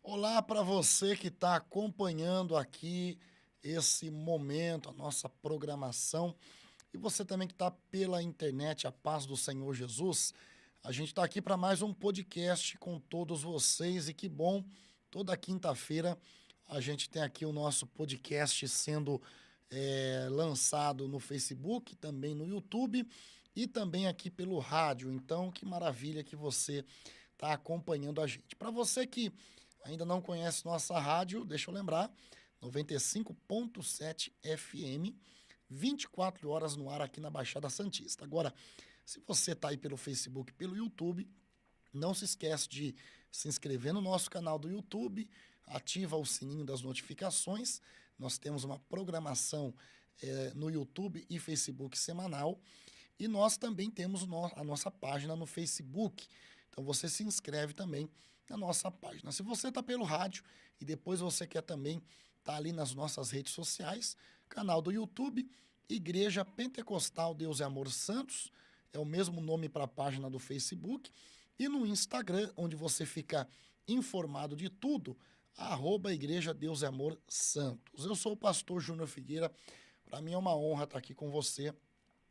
Olá para você que está acompanhando aqui esse momento, a nossa programação. E você também que está pela internet, a paz do Senhor Jesus. A gente está aqui para mais um podcast com todos vocês e que bom, toda quinta-feira a gente tem aqui o nosso podcast sendo lançado no Facebook, também no YouTube e também aqui pelo rádio. Então, que maravilha que você está acompanhando a gente. Para você que ainda não conhece nossa rádio, deixa eu lembrar, 95.7 FM, 24 horas no ar aqui na Baixada Santista. Agora, se você está aí pelo Facebook, pelo YouTube, não se esquece de se inscrever no nosso canal do YouTube, ativa o sininho das notificações. Nós temos uma programação no YouTube e Facebook semanal. E nós também temos a nossa página no Facebook. Então você se inscreve também na nossa página. Se você está pelo rádio e depois você quer também estar ali nas nossas redes sociais, canal do YouTube, Igreja Pentecostal Deus e Amor Santos, é o mesmo nome para a página do Facebook, e no Instagram, onde você fica informado de tudo, @Igreja Deus e Amor Santos. Eu sou o pastor Júnior Figueira, para mim é uma honra estar aqui com você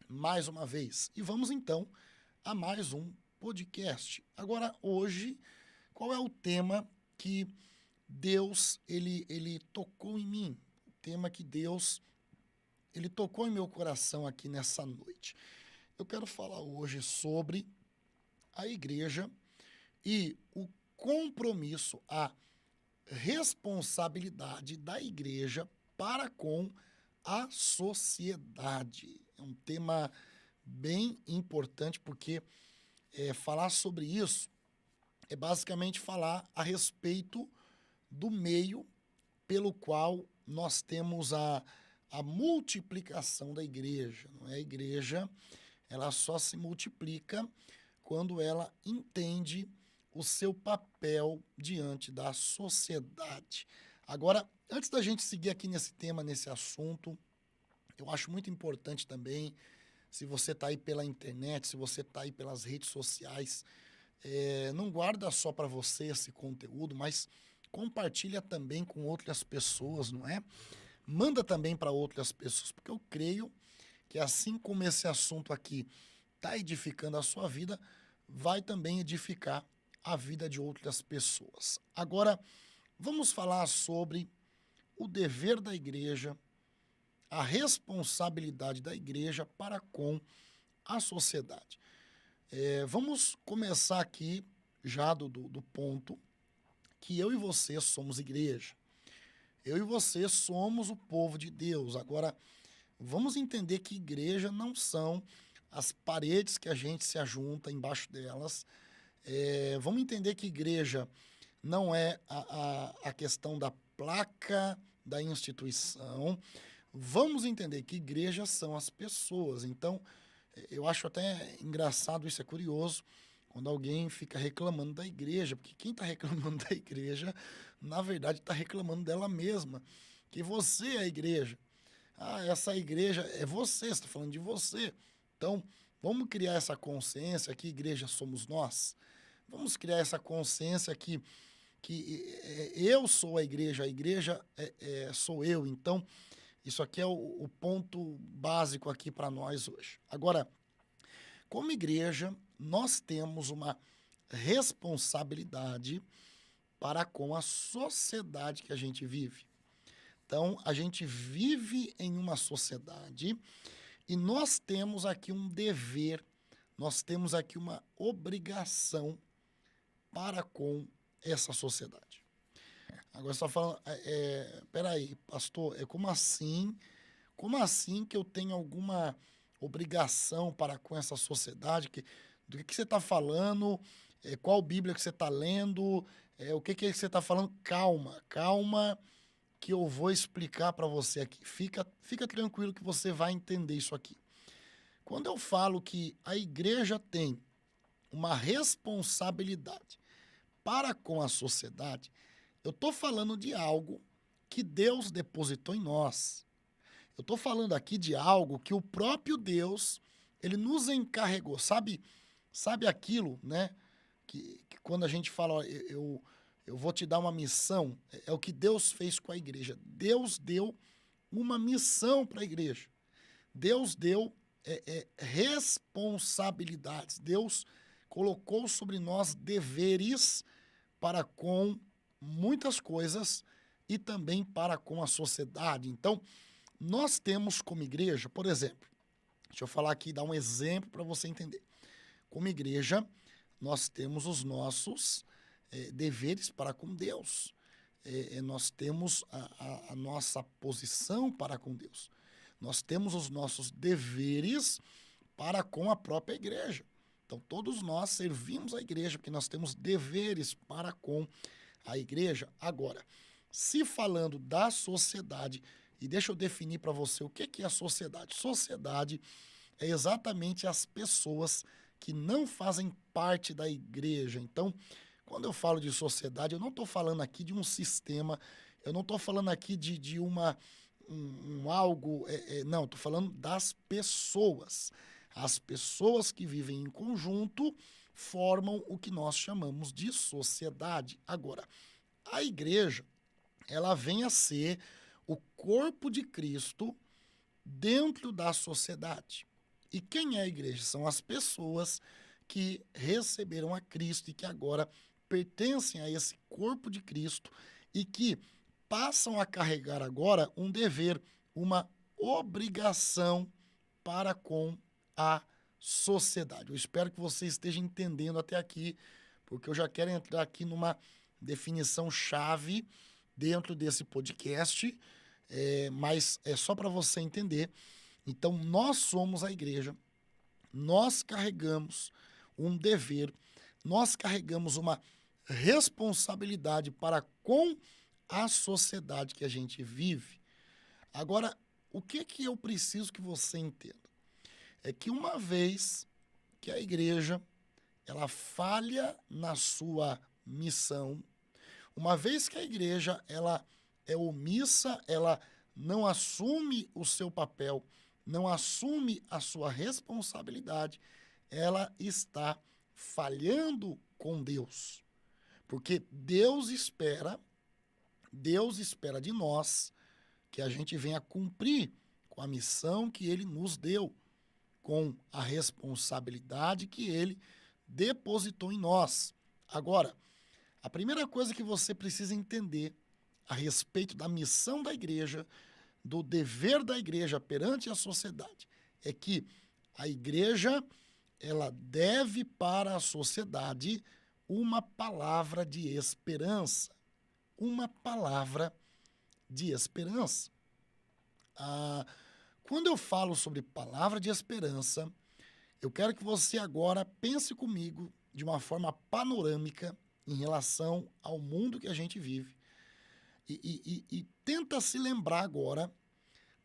mais uma vez. E vamos então a mais um podcast. Agora, hoje, qual é o tema que Deus ele tocou em mim? O tema que Deus ele tocou em meu coração aqui nessa noite. Eu quero falar hoje sobre a igreja e o compromisso, a responsabilidade da igreja para com a sociedade. É um tema bem importante porque falar sobre isso é basicamente falar a respeito do meio pelo qual nós temos a multiplicação da igreja. Não é? A igreja ela só se multiplica quando ela entende o seu papel diante da sociedade. Agora, antes da gente seguir aqui nesse tema, nesse assunto, eu acho muito importante também, se você está aí pela internet, se você está aí pelas redes sociais, não guarda só para você esse conteúdo, mas compartilha também com outras pessoas, não é? Manda também para outras pessoas, porque eu creio que assim como esse assunto aqui está edificando a sua vida, vai também edificar a vida de outras pessoas. Agora, vamos falar sobre o dever da igreja, a responsabilidade da igreja para com a sociedade. Vamos começar aqui já do ponto que eu e você somos igreja. Eu e você somos o povo de Deus. Agora, vamos entender que igreja não são as paredes que a gente se ajunta embaixo delas. Vamos entender que igreja não é a questão da placa da instituição. Vamos entender que igreja são as pessoas. Então, eu acho até engraçado, isso é curioso, quando alguém fica reclamando da igreja, porque quem está reclamando da igreja, na verdade, está reclamando dela mesma, que você é a igreja. Ah, essa igreja é você está falando de você. Então, vamos criar essa consciência que igreja somos nós. Vamos criar essa consciência que eu sou a igreja sou eu. Então, isso aqui é o ponto básico aqui para nós hoje. Agora, como igreja, nós temos uma responsabilidade para com a sociedade que a gente vive. Então, a gente vive em uma sociedade e nós temos aqui um dever, nós temos aqui uma obrigação para com essa sociedade. Agora você está falando, peraí, pastor, como assim? Como assim que eu tenho alguma obrigação para com essa sociedade? Do que você está falando? Qual Bíblia que você está lendo? O que você está falando? Calma, calma, que eu vou explicar para você aqui. Fica tranquilo que você vai entender isso aqui. Quando eu falo que a igreja tem uma responsabilidade para com a sociedade, eu estou falando de algo que Deus depositou em nós. Eu estou falando aqui de algo que o próprio Deus, ele nos encarregou. Sabe aquilo, né? Que quando a gente fala, ó, eu vou te dar uma missão. É o que Deus fez com a igreja. Deus deu uma missão para a igreja. Deus deu responsabilidades. Deus colocou sobre nós deveres para com muitas coisas e também para com a sociedade. Então, nós temos como igreja, por exemplo, deixa eu falar aqui, dar um exemplo para você entender. Como igreja, nós temos os nossos deveres para com Deus. Nós temos a nossa posição para com Deus. Nós temos os nossos deveres para com a própria igreja. Então, todos nós servimos a igreja porque nós temos deveres para com a igreja. Agora, se falando da sociedade, e deixa eu definir para você o que é a sociedade. Sociedade é exatamente as pessoas que não fazem parte da igreja. Então, quando eu falo de sociedade, eu não estou falando aqui de um sistema, eu não estou falando aqui de algo, não, estou falando das pessoas. As pessoas que vivem em conjunto formam o que nós chamamos de sociedade. Agora, a igreja, ela vem a ser o corpo de Cristo dentro da sociedade. E quem é a igreja? São as pessoas que receberam a Cristo e que agora pertencem a esse corpo de Cristo e que passam a carregar agora um dever, uma obrigação para com a sociedade. Eu espero que você esteja entendendo até aqui, porque eu já quero entrar aqui numa definição chave dentro desse podcast, mas é só para você entender. Então, nós somos a igreja, nós carregamos um dever, nós carregamos uma responsabilidade para com a sociedade que a gente vive. Agora, o que eu preciso que você entenda? É que uma vez que a igreja ela falha na sua missão, uma vez que a igreja ela é omissa, ela não assume o seu papel, não assume a sua responsabilidade, ela está falhando com Deus. Porque Deus espera de nós que a gente venha cumprir com a missão que Ele nos deu, com a responsabilidade que Ele depositou em nós. Agora, a primeira coisa que você precisa entender a respeito da missão da igreja, do dever da igreja perante a sociedade, é que a igreja ela deve para a sociedade uma palavra de esperança. Uma palavra de esperança. Quando eu falo sobre palavra de esperança, eu quero que você agora pense comigo de uma forma panorâmica em relação ao mundo que a gente vive e tenta se lembrar agora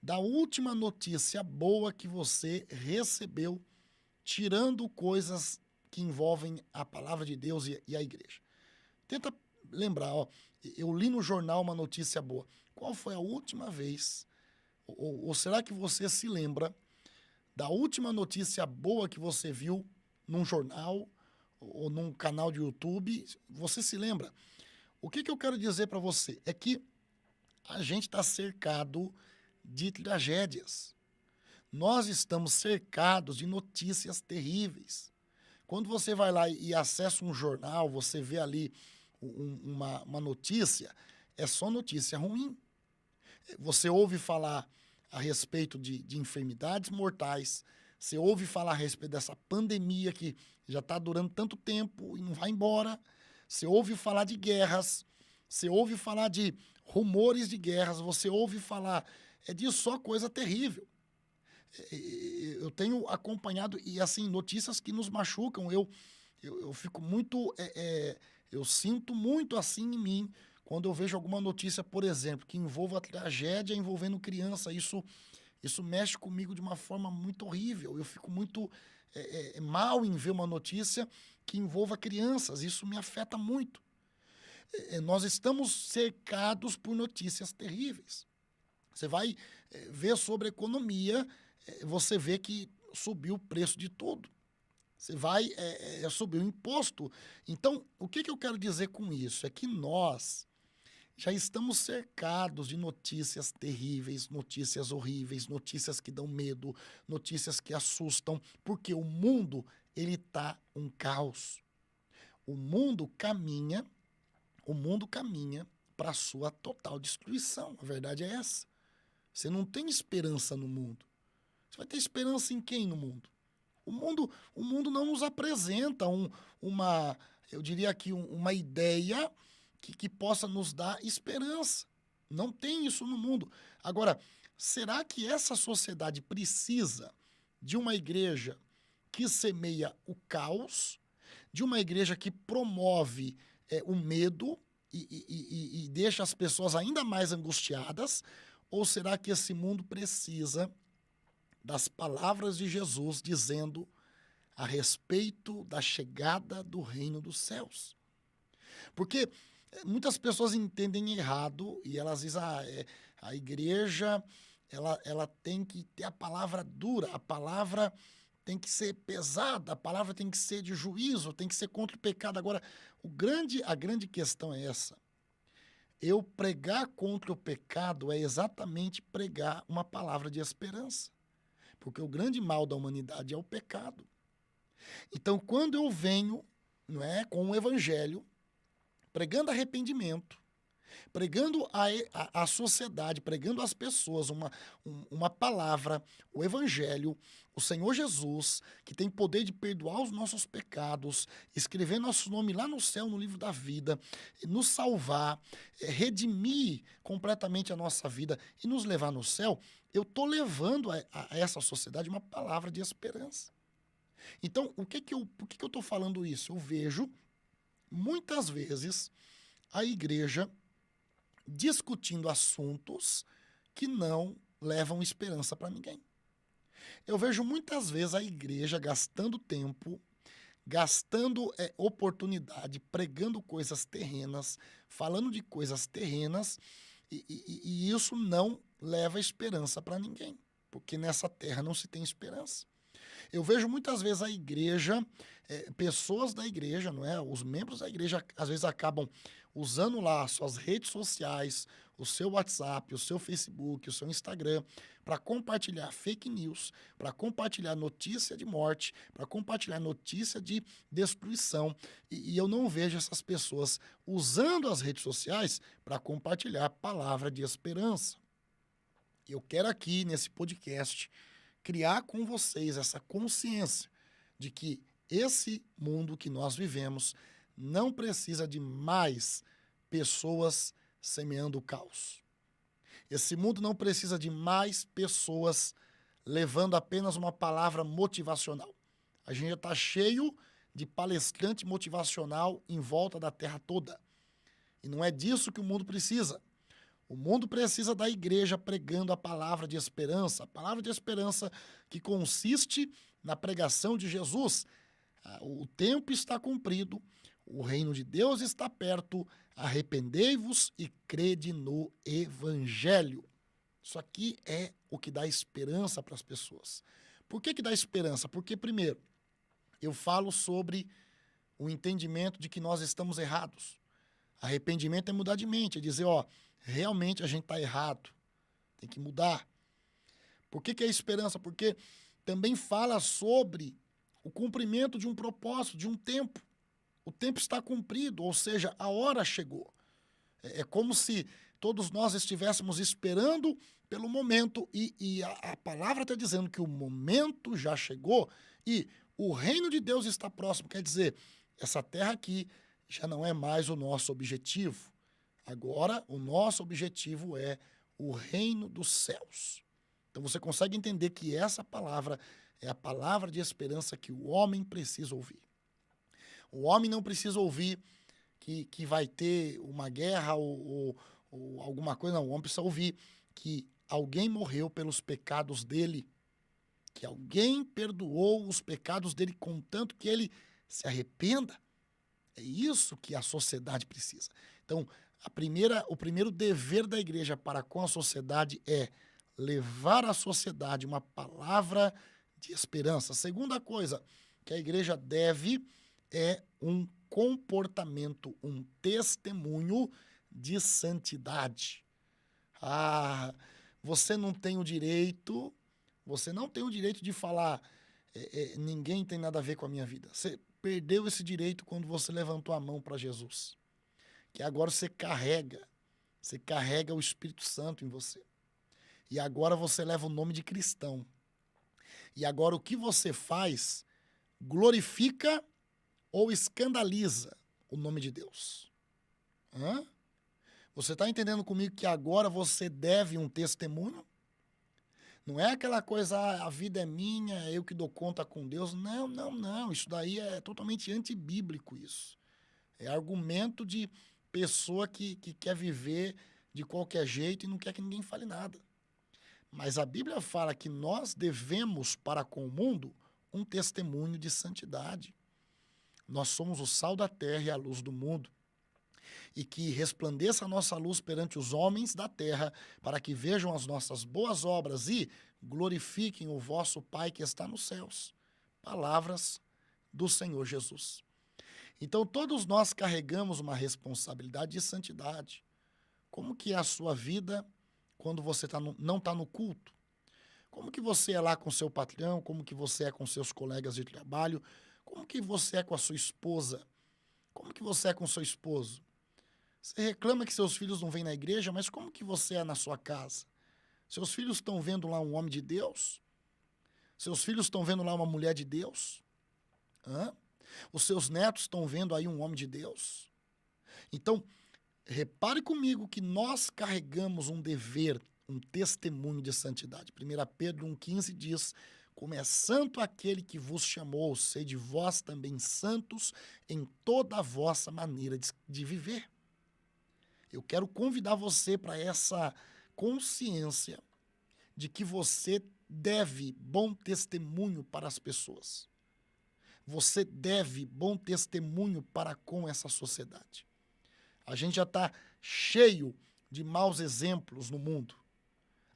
da última notícia boa que você recebeu, tirando coisas que envolvem a palavra de Deus e a igreja. Tenta lembrar, eu li no jornal uma notícia boa. Qual foi a última vez, ou será que você se lembra da última notícia boa que você viu num jornal ou num canal de YouTube? Você se lembra? O que eu quero dizer para você é que a gente está cercado de tragédias. Nós estamos cercados de notícias terríveis. Quando você vai lá e acessa um jornal, você vê ali uma notícia, é só notícia ruim. Você ouve falar a respeito de enfermidades mortais, você ouve falar a respeito dessa pandemia que já está durando tanto tempo e não vai embora, você ouve falar de guerras, você ouve falar de rumores de guerras, você ouve falar de só coisa terrível. Eu tenho acompanhado, e assim, notícias que nos machucam, eu fico muito, eu sinto muito assim em mim, quando eu vejo alguma notícia, por exemplo, que envolva tragédia envolvendo criança, isso mexe comigo de uma forma muito horrível. Eu fico muito mal em ver uma notícia que envolva crianças, isso me afeta muito. Nós estamos cercados por notícias terríveis. Você vai ver sobre economia, você vê que subiu o preço de tudo. Você vai subir o imposto. Então, o que eu quero dizer com isso? É que nós já estamos cercados de notícias terríveis, notícias horríveis, notícias que dão medo, notícias que assustam, porque o mundo, ele tá um caos. O mundo caminha, o mundo caminha para a sua total destruição. A verdade é essa. Você não tem esperança no mundo. Você vai ter esperança em quem no mundo? O mundo não nos apresenta eu diria aqui, uma ideia que possa nos dar esperança. Não tem isso no mundo. Agora, será que essa sociedade precisa de uma igreja que semeia o caos, de uma igreja que promove o medo e deixa as pessoas ainda mais angustiadas? Ou será que esse mundo precisa das palavras de Jesus dizendo a respeito da chegada do reino dos céus? Porque muitas pessoas entendem errado e elas dizem, a igreja ela tem que ter a palavra dura, a palavra tem que ser pesada, a palavra tem que ser de juízo, tem que ser contra o pecado. Agora, a grande questão é essa. Eu pregar contra o pecado é exatamente pregar uma palavra de esperança. Porque o grande mal da humanidade é o pecado. Então, quando eu venho, não é, com o evangelho, pregando arrependimento, pregando a sociedade, pregando às pessoas uma palavra, o evangelho, o Senhor Jesus, que tem poder de perdoar os nossos pecados, escrever nosso nome lá no céu, no livro da vida, nos salvar, redimir completamente a nossa vida e nos levar no céu, eu estou levando a essa sociedade uma palavra de esperança. Então, por que eu estou falando isso? Eu vejo, muitas vezes, a igreja discutindo assuntos que não levam esperança para ninguém. Eu vejo muitas vezes a igreja gastando tempo, gastando oportunidade, pregando coisas terrenas, falando de coisas terrenas, e isso não leva esperança para ninguém, porque nessa terra não se tem esperança. Eu vejo muitas vezes a igreja, pessoas da igreja, não é? Os membros da igreja às vezes acabam usando lá suas redes sociais, o seu WhatsApp, o seu Facebook, o seu Instagram, para compartilhar fake news, para compartilhar notícia de morte, para compartilhar notícia de destruição. E eu não vejo essas pessoas usando as redes sociais para compartilhar palavra de esperança. Eu quero aqui, nesse podcast, criar com vocês essa consciência de que esse mundo que nós vivemos não precisa de mais pessoas semeando o caos. Esse mundo não precisa de mais pessoas levando apenas uma palavra motivacional. A gente já está cheio de palestrante motivacional em volta da terra toda. E não é disso que o mundo precisa. O mundo precisa da igreja pregando a palavra de esperança que consiste na pregação de Jesus. O tempo está cumprido, o reino de Deus está perto, arrependei-vos e crede no evangelho. Isso aqui é o que dá esperança para as pessoas. Por que dá esperança? Porque, primeiro, eu falo sobre o entendimento de que nós estamos errados. Arrependimento é mudar de mente, é dizer, realmente a gente está errado, tem que mudar. Por que é esperança? Porque também fala sobre o cumprimento de um propósito, de um tempo. O tempo está cumprido, ou seja, a hora chegou. É como se todos nós estivéssemos esperando pelo momento e a palavra está dizendo que o momento já chegou e o reino de Deus está próximo. Quer dizer, essa terra aqui já não é mais o nosso objetivo. Agora, o nosso objetivo é o reino dos céus. Então, você consegue entender que essa palavra é a palavra de esperança que o homem precisa ouvir. O homem não precisa ouvir que vai ter uma guerra ou alguma coisa, não. O homem precisa ouvir que alguém morreu pelos pecados dele, que alguém perdoou os pecados dele, contanto que ele se arrependa. É isso que a sociedade precisa. Então, o primeiro dever da igreja para com a sociedade é levar à sociedade uma palavra de esperança. A segunda coisa que a igreja deve é um comportamento, um testemunho de santidade. Ah, você não tem o direito de falar, ninguém tem nada a ver com a minha vida. Você perdeu esse direito quando você levantou a mão para Jesus. Que agora você carrega o Espírito Santo em você. E agora você leva o nome de cristão. E agora o que você faz glorifica ou escandaliza o nome de Deus. Hã? Você está entendendo comigo que agora você deve um testemunho? Não é aquela coisa, a vida é minha, é eu que dou conta com Deus. Não, não, não. Isso daí é totalmente antibíblico isso. É argumento de pessoa que quer viver de qualquer jeito e não quer que ninguém fale nada. Mas a Bíblia fala que nós devemos para com o mundo um testemunho de santidade. Nós somos o sal da terra e a luz do mundo. E que resplandeça a nossa luz perante os homens da terra, para que vejam as nossas boas obras e glorifiquem o vosso Pai que está nos céus. Palavras do Senhor Jesus. Então, todos nós carregamos uma responsabilidade de santidade. Como que é a sua vida quando você não está no culto? Como que você é lá com seu patrão? Como que você é com seus colegas de trabalho? Como que você é com a sua esposa? Como que você é com seu esposo? Você reclama que seus filhos não vêm na igreja, mas como que você é na sua casa? Seus filhos estão vendo lá um homem de Deus? Seus filhos estão vendo lá uma mulher de Deus? Hã? Os seus netos estão vendo aí um homem de Deus? Então, repare comigo que nós carregamos um dever, um testemunho de santidade. 1 Pedro 1,15 diz: como é santo aquele que vos chamou, sede vós também santos em toda a vossa maneira de viver. Eu quero convidar você para essa consciência de que você deve bom testemunho para as pessoas. Você deve bom testemunho para com essa sociedade. A gente já está cheio de maus exemplos no mundo.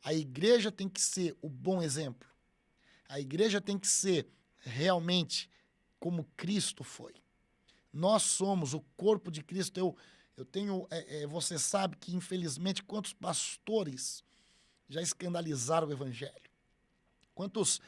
A igreja tem que ser o bom exemplo. A igreja tem que ser realmente como Cristo foi. Nós somos o corpo de Cristo. Eu tenho, você sabe que, infelizmente, quantos pastores já escandalizaram o evangelho? Quantos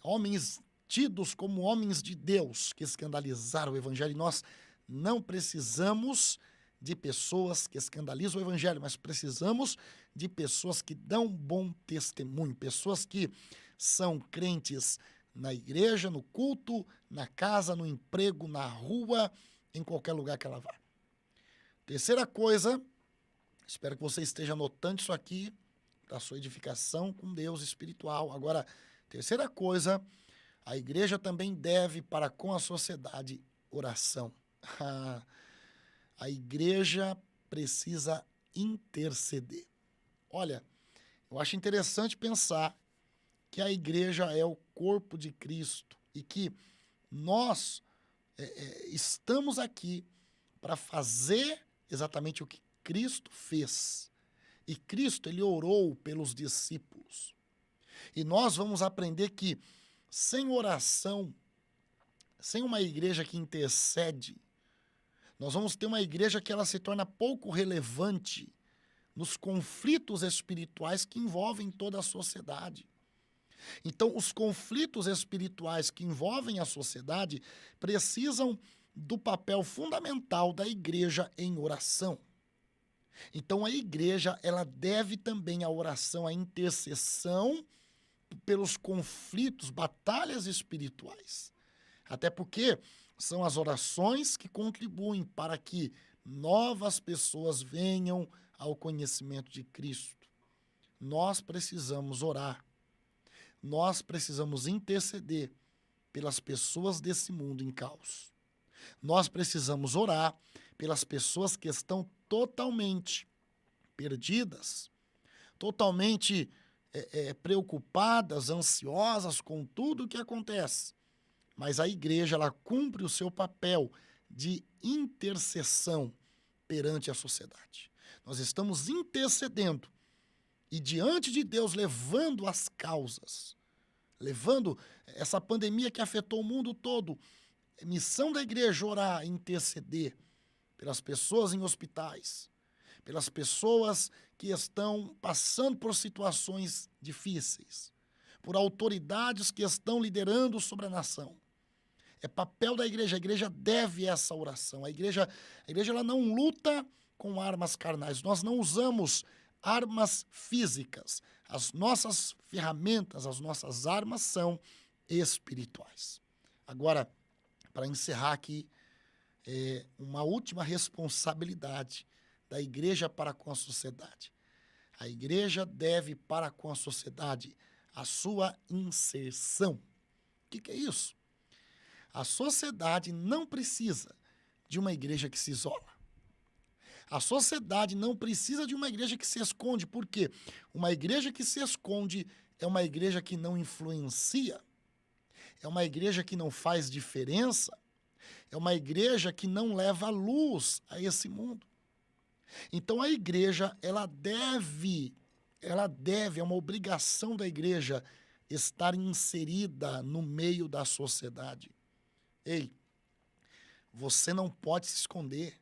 homens tidos como homens de Deus que escandalizaram o evangelho? E nós não precisamos de pessoas que escandalizam o evangelho, mas precisamos de pessoas que dão bom testemunho, pessoas que são crentes na igreja, no culto, na casa, no emprego, na rua, em qualquer lugar que ela vá. Terceira coisa, espero que você esteja anotando isso aqui para a sua edificação com Deus espiritual. Agora, terceira coisa, a igreja também deve para com a sociedade oração. A igreja precisa interceder. Olha, eu acho interessante pensar que a igreja é o corpo de Cristo e que nós estamos aqui para fazer exatamente o que Cristo fez. E Cristo, ele orou pelos discípulos. E nós vamos aprender que sem oração, sem uma igreja que intercede, nós vamos ter uma igreja que ela se torna pouco relevante nos conflitos espirituais que envolvem toda a sociedade. Então, os conflitos espirituais que envolvem a sociedade precisam do papel fundamental da igreja em oração. Então, a igreja, ela deve também a oração, a intercessão pelos conflitos, batalhas espirituais. Até porque são as orações que contribuem para que novas pessoas venham ao conhecimento de Cristo. Nós precisamos orar. Nós precisamos interceder pelas pessoas desse mundo em caos. Nós precisamos orar pelas pessoas que estão totalmente perdidas, totalmente preocupadas, ansiosas com tudo o que acontece. Mas a igreja, ela cumpre o seu papel de intercessão perante a sociedade. Nós estamos intercedendo e diante de Deus levando as causas levando essa pandemia que afetou o mundo todo. É missão da igreja orar e interceder pelas pessoas em hospitais, pelas pessoas que estão passando por situações difíceis, por autoridades que estão liderando sobre a nação. É papel da igreja, a igreja deve essa oração. A igreja ela não luta com armas carnais, nós não usamos armas físicas. As nossas ferramentas, as nossas armas são espirituais. Agora, para encerrar aqui, uma última responsabilidade da igreja para com a sociedade. A igreja deve para com a sociedade a sua inserção. O que é isso? A sociedade não precisa de uma igreja que se isola. A sociedade não precisa de uma igreja que se esconde. Por quê? Uma igreja que se esconde é uma igreja que não influencia, é uma igreja que não faz diferença, é uma igreja que não leva luz a esse mundo. Então a igreja, ela deve, é uma obrigação da igreja estar inserida no meio da sociedade. Ei, você não pode se esconder.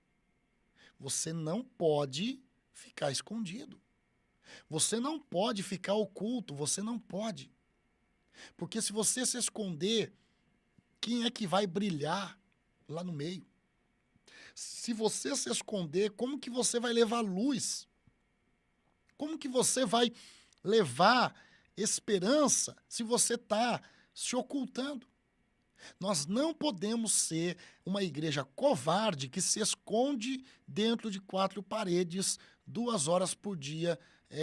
Você não pode ficar escondido. Você não pode ficar oculto, você não pode. Porque se você se esconder, quem é que vai brilhar lá no meio? Se você se esconder, como que você vai levar luz? Como que você vai levar esperança se você está se ocultando? Nós não podemos ser uma igreja covarde que se esconde dentro de 4 paredes 2 horas por dia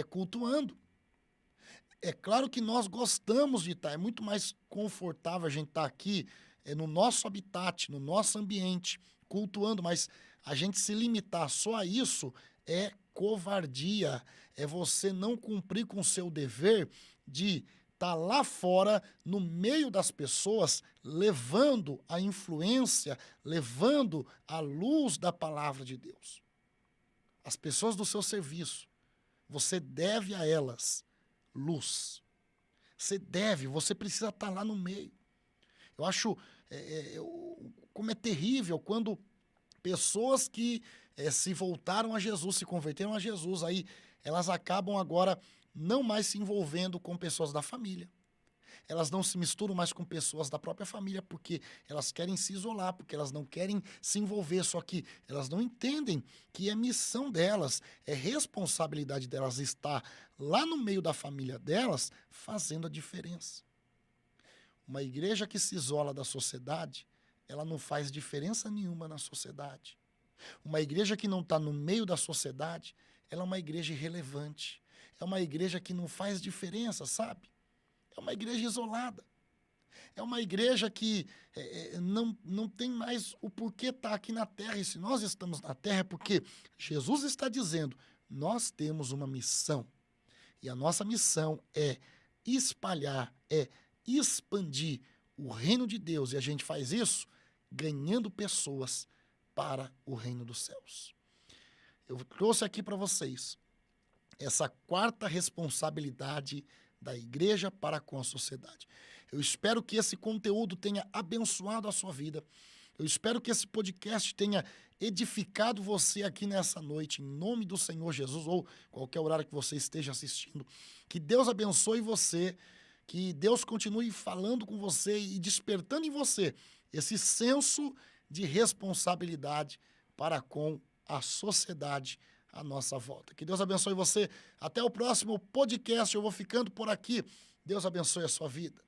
cultuando. É claro que nós gostamos de estar, é muito mais confortável a gente estar aqui no nosso habitat, no nosso ambiente, cultuando, mas a gente se limitar só a isso é covardia, é você não cumprir com o seu dever de estar lá fora, no meio das pessoas, levando a influência, levando a luz da palavra de Deus. As pessoas do seu serviço, você deve a elas luz. Você precisa estar lá no meio. Eu acho como é terrível quando pessoas que se voltaram a Jesus, se converteram a Jesus, aí elas acabam agora não mais se envolvendo com pessoas da família. Elas não se misturam mais com pessoas da própria família porque elas querem se isolar, porque elas não querem se envolver, só que elas não entendem que é missão delas, é responsabilidade delas estar lá no meio da família delas fazendo a diferença. Uma igreja que se isola da sociedade, ela não faz diferença nenhuma na sociedade. Uma igreja que não está no meio da sociedade, ela é uma igreja irrelevante. É uma igreja que não faz diferença, sabe? É uma igreja isolada. É uma igreja que não tem mais o porquê estar aqui na terra. E se nós estamos na terra é porque Jesus está dizendo, nós temos uma missão. E a nossa missão é espalhar, é expandir o reino de Deus. E a gente faz isso ganhando pessoas para o reino dos céus. Eu trouxe aqui para vocês essa 4ª responsabilidade da igreja para com a sociedade. Eu espero que esse conteúdo tenha abençoado a sua vida. Eu espero que esse podcast tenha edificado você aqui nessa noite, em nome do Senhor Jesus, ou qualquer horário que você esteja assistindo. Que Deus abençoe você, que Deus continue falando com você e despertando em você esse senso de responsabilidade para com a sociedade à nossa volta. Que Deus abençoe você. Até o próximo podcast. Eu vou ficando por aqui. Deus abençoe a sua vida.